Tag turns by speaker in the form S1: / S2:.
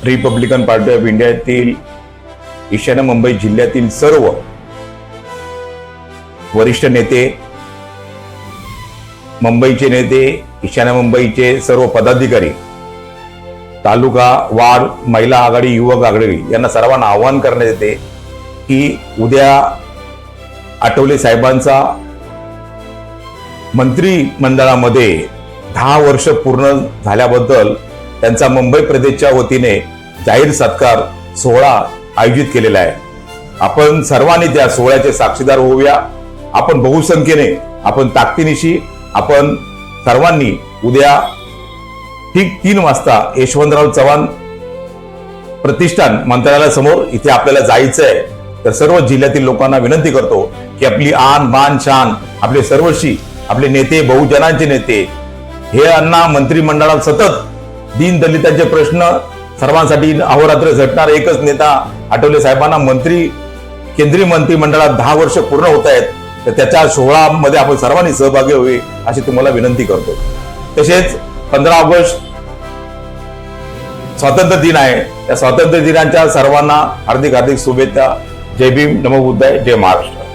S1: Republican party of इंडियातील ईशान्य मुंबई जिल्ह्यातील सर्व वरिष्ठ नेते, मुंबईचे नेते, ईशान्य मुंबईचे सर्व पदाधिकारी, तालुका वार्ड महिला आघाडी, युवक आघाडी यांना सर्वांना आवाहन करण्यात येते की उद्या आठवले साहेबांचा मंत्रिमंडळामध्ये 10 वर्ष पूर्ण झाल्याबद्दल त्यांचा मुंबई प्रदेशच्या वतीने जाहीर सत्कार सोहळा आयोजित केलेला आहे। आपण सर्वांनी त्या सोहळ्याचे साक्षीदार होऊया। आपण बहुसंख्येने, आपण ताकदीनिशी, आपण सर्वांनी उद्या ठीक 3 वाजता यशवंतराव चव्हाण प्रतिष्ठान मंत्रालयासमोर इथे आपल्याला जायचं आहे। तर सर्व जिल्ह्यातील लोकांना विनंती करतो की आपली आन बान शान, आपले सर्वस्वी आपले नेते, बहुजनांचे नेते हे अण्णा मंत्रिमंडळात सतत दीन दलितांचे प्रश्न सर्वांसाठी अहोरात्र झटणारा एकच नेता आठवले साहेबांना केंद्रीय मंत्रिमंडळात 10 वर्ष पूर्ण होत आहेत। तर त्याच्या सोहळ्यामध्ये आपण सर्वांनी सहभागी व्हावे अशी तुम्हाला विनंती करतो। तसेच 15 ऑगस्ट स्वातंत्र्य दिन आहे। त्या स्वातंत्र्य दिनाच्या सर्वांना हार्दिक शुभेच्छा। जय भीम, नमो बुद्धाय, जय महाराष्ट्र।